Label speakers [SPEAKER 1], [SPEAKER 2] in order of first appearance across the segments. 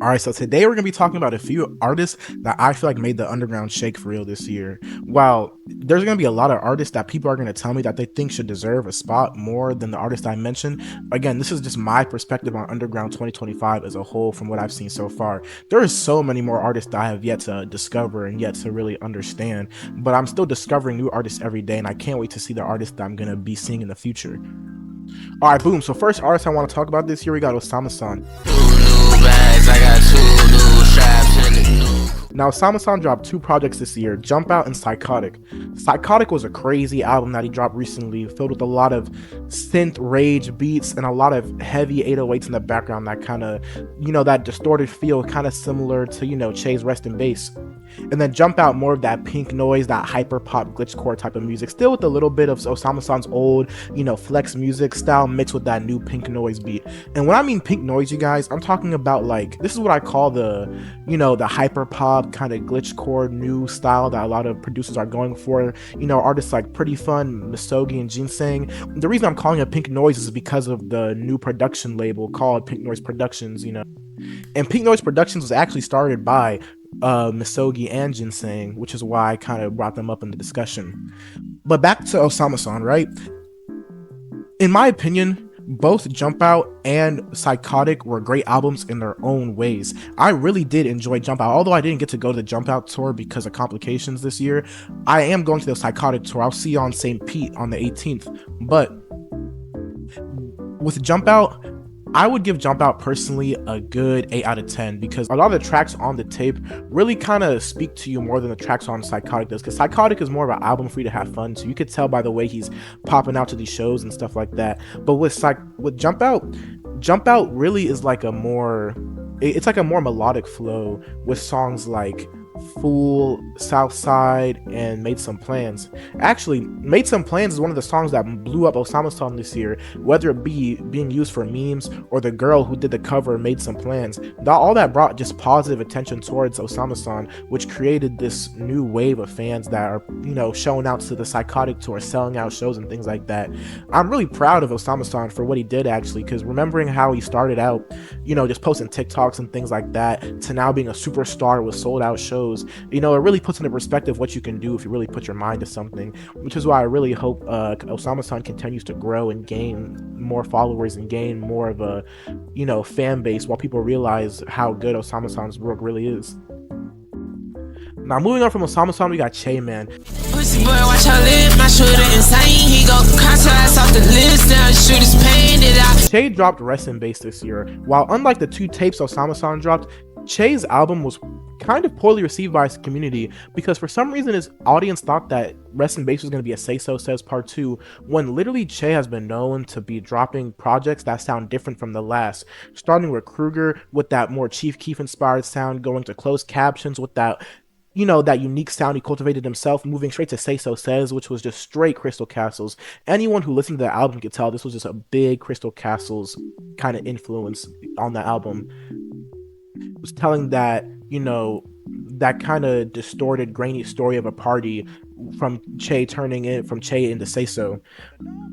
[SPEAKER 1] All right, so today we're gonna be talking about a few artists that I feel like made the underground shake for real this year. While there's gonna be a lot of artists that people are gonna tell me that they think should deserve a spot more than the artist I mentioned, again, this is just my perspective on underground 2025 as a whole from what I've seen so far. There is so many more artists that I have yet to discover and yet to really understand, but I'm still discovering new artists every day, and I can't wait to see the artists that I'm gonna be seeing in the future. All right, boom. So first artist I want to talk about this year, we got Osama-san. Now, Osama-san dropped two projects this year, Jump Out and Psychotic. Psychotic was a crazy album that he dropped recently, filled with a lot of synth rage beats and a lot of heavy 808s in the background that kind of, that distorted feel, kind of similar to, Chay's Rest in Bass. And then Jump Out, more of that pink noise, that hyper pop glitchcore type of music, still with a little bit of Osama-san's old, flex music style mixed with that new pink noise beat. And when I mean pink noise, you guys, I'm talking about like, this is what I call the, the hyper pop kind of glitchcore new style that a lot of producers are going for. Artists like Pretty Fun, Misogi, and Ginseng. The reason I'm calling it pink noise is because of the new production label called Pink Noise Productions, And Pink Noise Productions was actually started by Misogi and Ginseng, which is why I kind of brought them up in the discussion. But back to Osama-san, right? In my opinion, both Jump Out and Psychotic were great albums in their own ways. I really did enjoy Jump Out, although I didn't get to go to the Jump Out tour because of complications this year. I am going to the Psychotic tour. I'll see you on St. Pete on the 18th. But with Jump Out, I would give Jump Out personally a good 8 out of 10 because a lot of the tracks on the tape really kind of speak to you more than the tracks on Psychotic does, because Psychotic is more of an album for you to have fun to. You could tell by the way he's popping out to these shows and stuff like that. But with Jump Out really is like it's like a more melodic flow with songs like Fool, Southside, and Made Some Plans. Actually, Made Some Plans is one of the songs that blew up Osama-san this year, whether it be being used for memes or the girl who did the cover Made Some Plans. All that brought just positive attention towards Osama-san, which created this new wave of fans that are, showing out to the Psychotic tour, selling out shows and things like that. I'm really proud of Osama-san for what he did actually, because remembering how he started out, just posting TikToks and things like that, to now being a superstar with sold out shows, it really puts into perspective what you can do if you really put your mind to something, which is why I really hope Osama-san continues to grow and gain more followers and gain more of a, fan base while people realize how good Osama-san's work really is. Now, moving on from Osama-san, we got Chay, man. Pussy boy, watch how live, my shooter insane. He go cross her ass off the list, now shoot his pain it out. Chay dropped Rest in Bass this year. While unlike the two tapes Osama-san dropped, Chay's album was kind of poorly received by his community because for some reason his audience thought that Rest in Bass was going to be a Say So Says Part 2, when literally Chay has been known to be dropping projects that sound different from the last, starting with Kruger with that more Chief Keef inspired sound, going to Closed Captions with that that unique sound he cultivated himself, moving straight to Say So Says, which was just straight Crystal Castles. Anyone who listened to the album could tell this was just a big Crystal Castles kind of influence on the album. It was telling that, that kind of distorted, grainy story of a party from Chay turning it from Chay into Say So.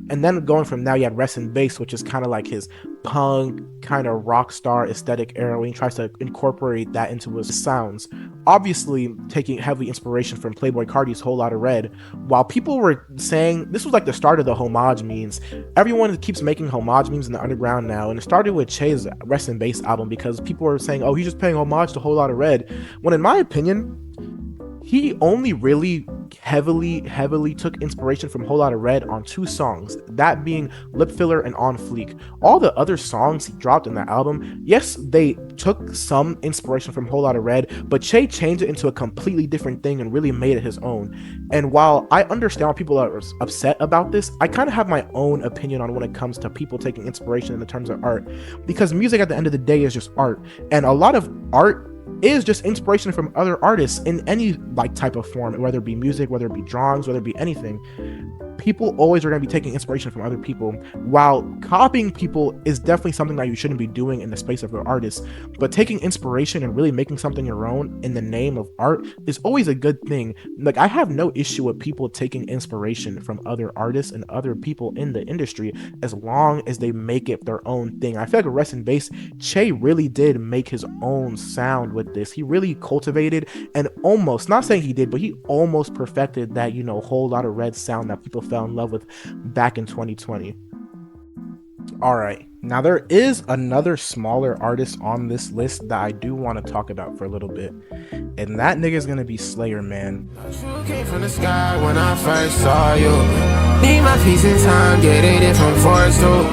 [SPEAKER 1] And then going from now, you had Rest in Bass, which is kind of like his punk, kind of rock star aesthetic era when he tries to incorporate that into his sounds. Obviously, taking heavy inspiration from Playboi Carti's Whole Lotta Red. While people were saying this was like the start of the homage memes, everyone keeps making homage memes in the underground now, and it started with Chay's Rest in Bass album because people were saying, oh, he's just paying homage to Whole Lotta Red, when in my opinion, he only really heavily took inspiration from Whole Lotta Red on two songs, that being Lip Filler and On Fleek. All the other songs he dropped in that album, yes, they took some inspiration from Whole Lotta Red, but Chay changed it into a completely different thing and really made it his own. And while I understand why people are upset about this, I kind of have my own opinion on when it comes to people taking inspiration in the terms of art, because music at the end of the day is just art, and a lot of art is just inspiration from other artists in any like type of form, whether it be music, whether it be drawings, whether it be anything. people always are going to be taking inspiration from other people, while copying people is definitely something that you shouldn't be doing in the space of an artist. But taking inspiration and really making something your own in the name of art is always a good thing. Like, I have no issue with people taking inspiration from other artists and other people in the industry, as long as they make it their own thing. I feel like Rest in Bass, Chay really did make his own sound with this. He really cultivated and almost, not saying he did, but he almost perfected that, Whole Lot of Red sound that people fell in love with back in 2020. All right, now there is another smaller artist on this list that I do want to talk about for a little bit, and that nigga's gonna be Slayer, man.
[SPEAKER 2] You came from the sky when I first saw you. Need my peace and time, get it from force too.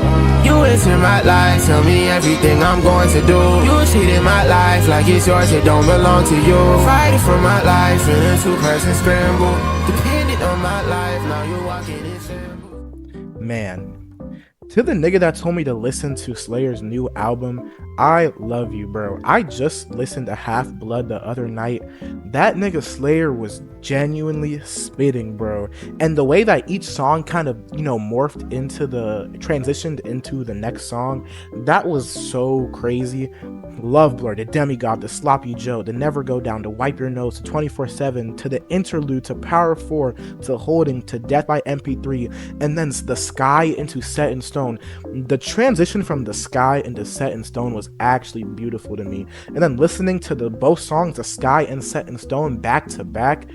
[SPEAKER 2] You enter my life, tell me everything I'm going to do. You treated my life like it's yours, it don't belong to you. Fighting for my life in a two-person scramble. Dependent on my life, now you walking in shambles.
[SPEAKER 1] Man, to the nigga that told me to listen to Slayer's new album, I love you, bro. I just listened to Half Blood the other night. That nigga Slayer was genuinely spitting, bro. And the way that each song kind of, transitioned into the next song, that was so crazy. Love Blur, the Demigod, the Sloppy Joe, the Never Go Down, to Wipe Your Nose, to 24/7, to the Interlude, to Power 4, to Holding, to Death by MP3, and then the Sky into Set in Stone. The transition from the Sky into Set in Stone was actually beautiful to me. And then listening to both songs, the Sky and Set in Stone, back to back,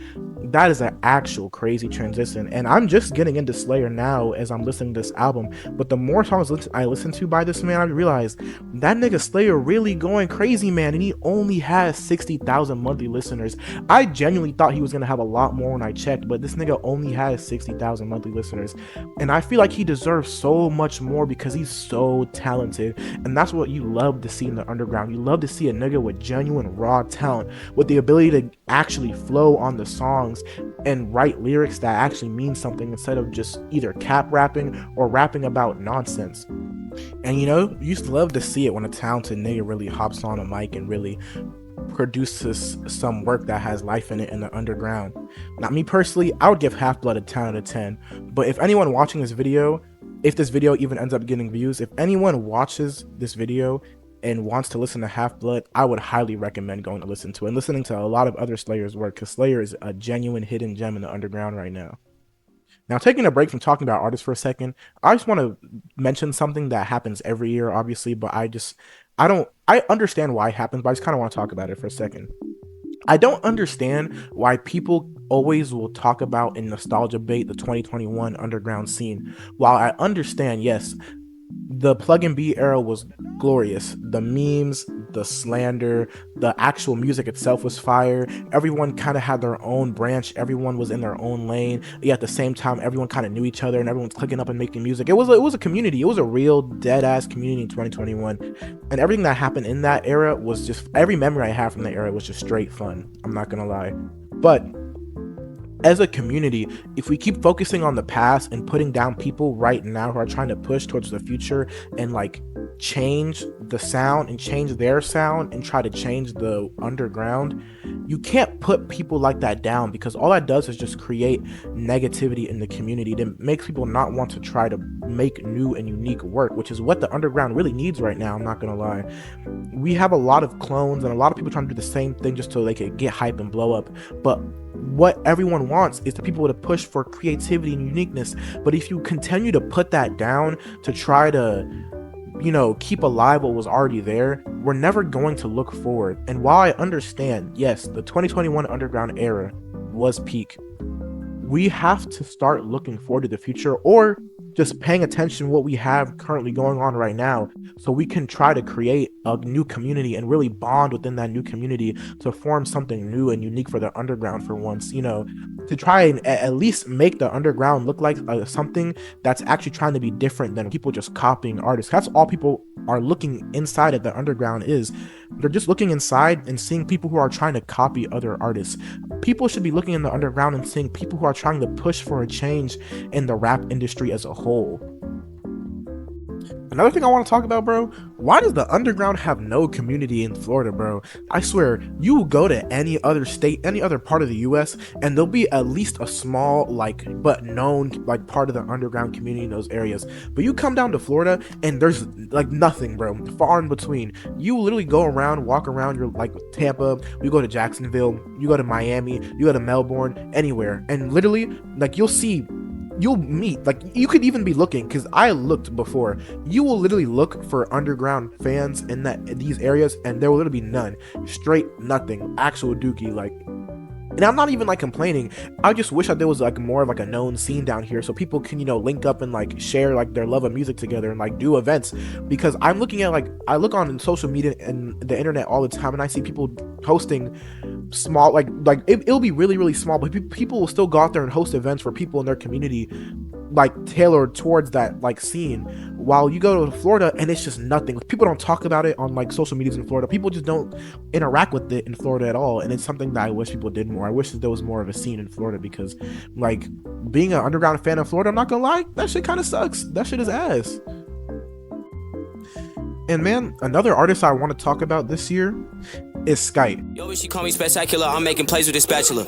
[SPEAKER 1] that is an actual crazy transition. And I'm just getting into Slayer now as I'm listening to this album, but the more songs I listen to by this man, I realize that nigga Slayer really going crazy, man. And he only has 60,000 monthly listeners. I genuinely thought he was gonna have a lot more when I checked, but this nigga only has 60,000 monthly listeners, and I feel like he deserves so much more because he's so talented. And that's what you love to see in the underground. You love to see a nigga with genuine raw talent, with the ability to actually flow on the songs and write lyrics that actually mean something, instead of just either cap rapping or rapping about nonsense. And you used to love to see it when a talented nigga really hops on a mic and really produces some work that has life in it in the underground. Not me personally, I would give Half Blood a 10 out of 10. But if anyone watching this video, if this video even ends up getting views, if anyone watches this video and wants to listen to Half Blood, I would highly recommend going to listen to it and listening to a lot of other Slayer's work, because Slayer is a genuine hidden gem in the underground right now. Now, taking a break from talking about artists for a second, I just want to mention something that happens every year, obviously, but I understand why it happens, but I just kind of want to talk about it for a second. I don't understand why people always will talk about in nostalgia bait the 2021 underground scene. While I understand, yes, the Plug and B era was glorious. The memes, the slander, the actual music itself was fire. Everyone kind of had their own branch. Everyone was in their own lane. Yet at the same time, everyone kind of knew each other and everyone's clicking up and making music. It was a community. It was a real dead ass community in 2021. And everything that happened in that era was just, every memory I have from that era was just straight fun. I'm not gonna lie. But as a community, if we keep focusing on the past and putting down people right now who are trying to push towards the future and change the sound and change their sound and try to change the underground, you can't put people like that down, because all that does is just create negativity in the community that makes people not want to try to make new and unique work, which is what the underground really needs right now. I'm not gonna lie. We have a lot of clones and a lot of people trying to do the same thing just so they can get hype and blow up, but what everyone wants is the people to push for creativity and uniqueness. But if you continue to put that down to try to keep alive what was already there, we're never going to look forward. And while I understand, yes, the 2021 underground era was peak, we have to start looking forward to the future, or just paying attention to what we have currently going on right now, so we can try to create a new community and really bond within that new community to form something new and unique for the underground for once, to try and at least make the underground look like something that's actually trying to be different than people just copying artists. That's all people are looking inside of the underground is. They're just looking inside and seeing people who are trying to copy other artists. People should be looking in the underground and seeing people who are trying to push for a change in the rap industry as a whole. Another thing I want to talk about, bro, why does the underground have no community in Florida, bro? I swear, you go to any other state, any other part of the US, and there'll be at least a small, like, but known, like, part of the underground community in those areas. But you come down to Florida, and there's, like, nothing, bro, far in between. You literally go around, walk around, you're, like, Tampa, you go to Jacksonville, you go to Miami, you go to Melbourne, anywhere, and literally, like, you'll meet, like, you could even be looking, because I looked before, you will literally look for underground fans in these areas, and there will literally be none, straight nothing, actual dookie, like. And I'm not even like complaining. I just wish that there was like more of like a known scene down here, so people can, you know, link up and like share like their love of music together and like do events. Because I'm looking at, like, I look on social media and the internet all the time, and I see people hosting small, like it'll be really, really small, but people will still go out there and host events for people in their community, like tailored towards that like scene. While you go to Florida and it's just nothing. People don't talk about it on like social medias in Florida. People just don't interact with it in Florida at all, and it's something that I wish people did more. I wish that there was more of a scene in Florida, because like being an underground fan of Florida, I'm not gonna lie, that shit kind of sucks. That shit is ass. And man, another artist I want to talk about this year is Skype.
[SPEAKER 3] Yo, she call me spectacular. I'm making plays with this spatula.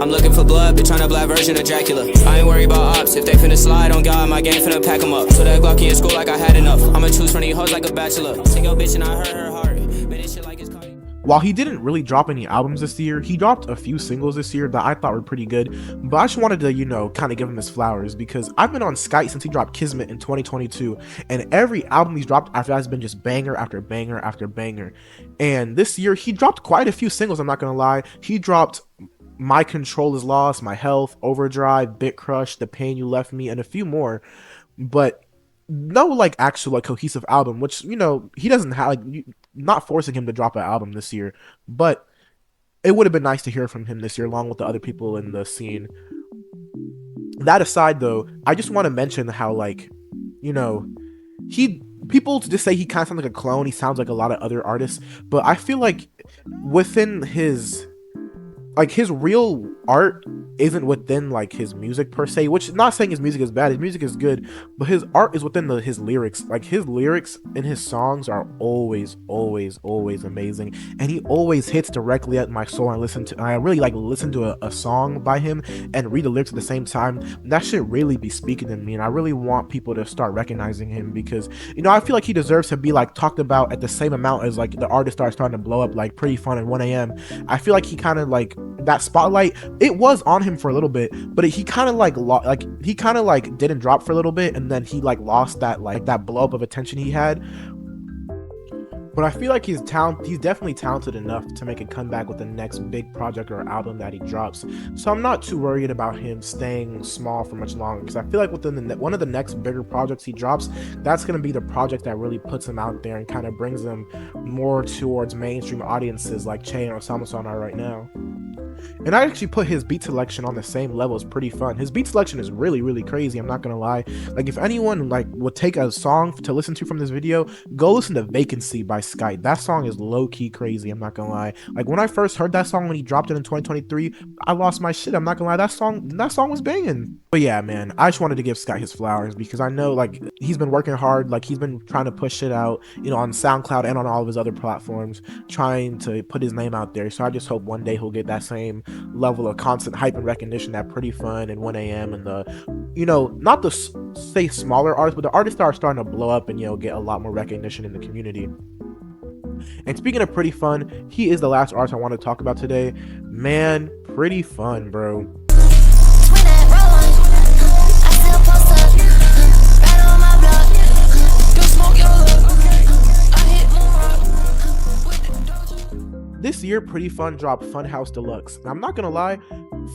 [SPEAKER 3] I'm looking for blood, bitch, on a black version of Dracula. I ain't worried about ops. If they finna slide on God, my game finna pack them up. So that Glocky in school like I had enough. I'ma choose from these hoes like a bachelor. Take your bitch and I hurt her heart. Man, this shit like it's Cardi.
[SPEAKER 1] While he didn't really drop any albums this year, he dropped a few singles this year that I thought were pretty good, but I just wanted to, you know, kind of give him his flowers, because I've been on Skype since he dropped Kismet in 2022, and every album he's dropped after that has been just banger after banger after banger. And this year, he dropped quite a few singles, I'm not gonna lie. He dropped My Control Is Lost, My Health, Overdrive, Bit Crush, The Pain You Left Me, and a few more, but no like actual like cohesive album, which, you know, he doesn't have, like, not forcing him to drop an album this year, but it would have been nice to hear from him this year along with the other people in the scene. That aside though, I just want to mention how, like, you know, people just say he kind of sounds like a clone. He sounds like a lot of other artists, but I feel like within his, like, his real art isn't within like his music per se, which is not saying his music is bad. His music is good, but his art is within his lyrics. Like, his lyrics in his songs are always amazing, and he always hits directly at my soul. I really like listen to a song by him and read the lyrics at the same time. That should really be speaking to me, and I really want people to start recognizing him, because, you know, I feel like he deserves to be like talked about at the same amount as like the artists that are starting to blow up, like Pretty Fun and 1am. I feel like he kind of like that spotlight, it was on him for a little bit, but he kind of like didn't drop for a little bit, and then he like lost that like that blow up of attention he had. But I feel like he's definitely talented enough to make a comeback with the next big project or album that he drops. So I'm not too worried about him staying small for much longer, because I feel like within one of the next bigger projects he drops, that's going to be the project that really puts him out there and kind of brings him more towards mainstream audiences like Chay and Osama are right now. And I actually put his beat selection on the same level as Pretty Fun. His beat selection is really crazy, I'm not gonna lie. Like, if anyone like would take a song to listen to from this video, go listen to Vacancy by Skype. That song is low-key crazy, I'm not gonna lie. Like, when I first heard that song when he dropped it in 2023, I lost my shit, I'm not gonna lie. That song was banging. But yeah, man, I just wanted to give Skype his flowers, because I know, like, he's been working hard. Like, he's been trying to push shit out, you know, on SoundCloud and on all of his other platforms, trying to put his name out there. So I just hope one day he'll get that same level of constant hype and recognition that Pretty Fun and 1am and the, you know, not the say smaller artists, but the artists that are starting to blow up and, you know, get a lot more recognition in the community. And speaking of Pretty Fun, he is the last artist I want to talk about today. Man, Pretty Fun, bro. This year, Pretty Fun dropped Funhouse Deluxe. Now, I'm not gonna lie,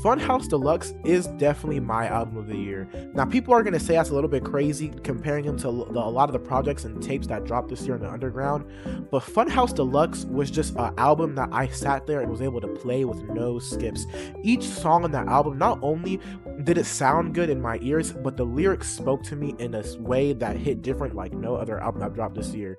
[SPEAKER 1] Funhouse Deluxe is definitely my album of the year. Now, people are gonna say that's a little bit crazy comparing him to a lot of the projects and tapes that dropped this year in the underground, but Funhouse Deluxe was just an album that I sat there and was able to play with no skips. Each song on that album, not only did it sound good in my ears, but the lyrics spoke to me in a way that hit different like no other album I've dropped this year.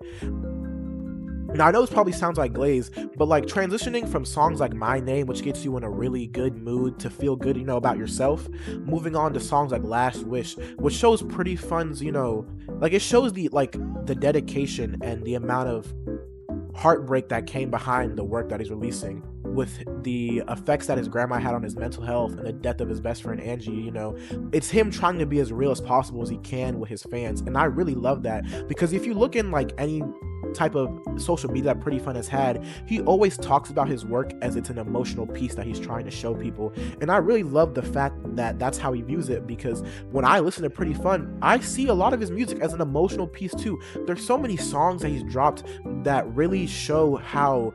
[SPEAKER 1] Now, I know this probably sounds like glaze, but like transitioning from songs like My Name, which gets you in a really good mood to feel good, about yourself, moving on to songs like Last Wish, which shows Pretty Fun's, like it shows the dedication and the amount of heartbreak that came behind the work that he's releasing, with the effects that his grandma had on his mental health and the death of his best friend Angie. It's him trying to be as real as possible as he can with his fans, and I really love that, because if you look in like any type of social media that Pretty Fun has had, he always talks about his work as it's an emotional piece that he's trying to show people, and I really love the fact that that's how he views it, because when I listen to Pretty Fun, I see a lot of his music as an emotional piece too. There's so many songs that he's dropped that really show how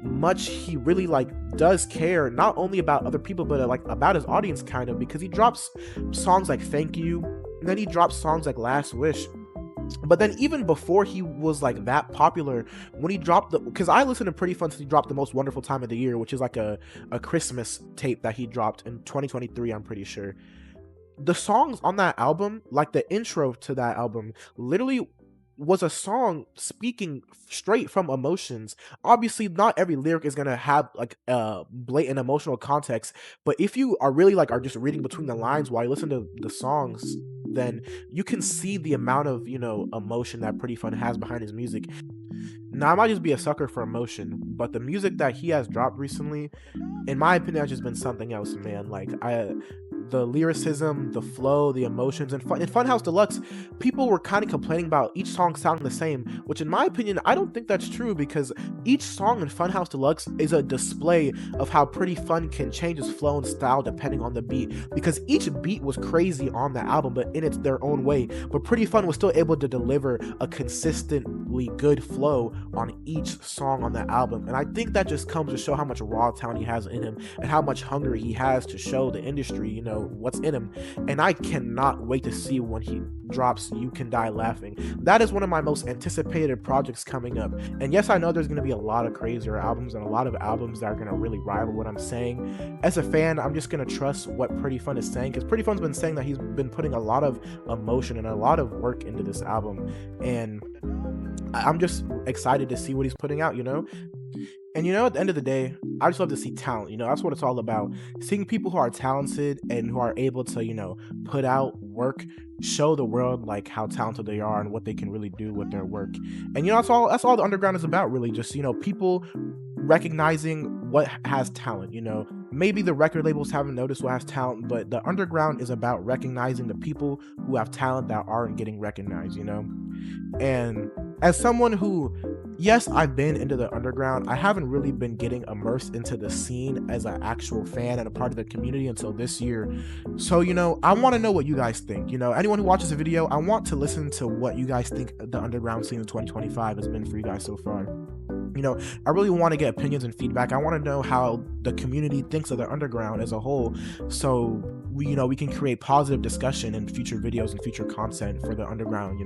[SPEAKER 1] much he really does care, not only about other people but about his audience, kind of, because he drops songs like Thank You, and then he drops songs like Last Wish. But then even before he was that popular, when he dropped because I listened to Pretty Fun since he dropped The Most Wonderful Time of the Year, which is like a Christmas tape that he dropped in 2023, I'm pretty sure. The songs on that album, like the intro to that album, literally was a song speaking straight from emotions. Obviously, not every lyric is gonna have a blatant emotional context, but if you are really are just reading between the lines while you listen to the songs, then you can see the amount of emotion that Pretty Fun has behind his music. Now, I might just be a sucker for emotion, but the music that he has dropped recently, in my opinion, has just been something else, man. The lyricism, the flow, the emotions, and in Funhouse Deluxe, people were kind of complaining about each song sounding the same, which in my opinion, I don't think that's true, because each song in Funhouse Deluxe is a display of how Pretty Fun can change his flow and style depending on the beat, because each beat was crazy on the album, but in its their own way. But Pretty Fun was still able to deliver a consistently good flow on each song on that album, and I think that just comes to show how much raw talent he has in him and how much hunger he has to show the industry, what's in him. And I cannot wait to see when he drops You Can Die Laughing. That is one of my most anticipated projects coming up. And yes, I know there's going to be a lot of crazier albums and a lot of albums that are going to really rival what I'm saying. As a fan, I'm just going to trust what Pretty Fun is saying, because Pretty Fun's been saying that he's been putting a lot of emotion and a lot of work into this album, and I'm just excited to see what he's putting out, And at the end of the day, I just love to see talent. That's what it's all about. Seeing people who are talented and who are able to, put out work, show the world how talented they are and what they can really do with their work. And that's all the underground is about, really. Just people recognizing what has talent. Maybe the record labels haven't noticed what has talent, but the underground is about recognizing the people who have talent that aren't getting recognized. And as someone who, yes, I've been into the underground, I haven't really been getting immersed into the scene as an actual fan and a part of the community until this year. So, I want to know what you guys think. Anyone who watches the video, I want to listen to what you guys think the underground scene in 2025 has been for you guys so far. I really want to get opinions and feedback. I want to know how the community thinks of the underground as a whole, so we can create positive discussion in future videos and future content for the underground.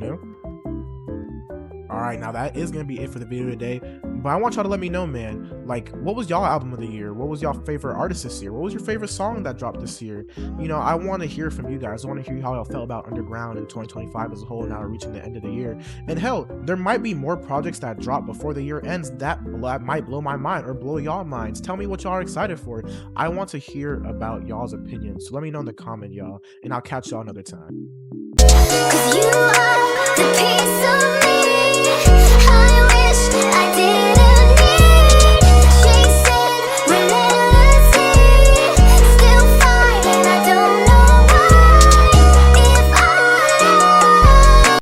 [SPEAKER 1] Alright, now that is going to be it for the video today, but I want y'all to let me know, man, what was y'all album of the year? What was y'all favorite artist this year? What was your favorite song that dropped this year? I want to hear from you guys. I want to hear how y'all felt about underground in 2025 as a whole, now reaching the end of the year. And hell, there might be more projects that drop before the year ends that might blow my mind or blow y'all minds. Tell me what y'all are excited for. I want to hear about y'all's opinions, so let me know in the comment, y'all, and I'll catch y'all another time.
[SPEAKER 4] 'Cause you are the piece of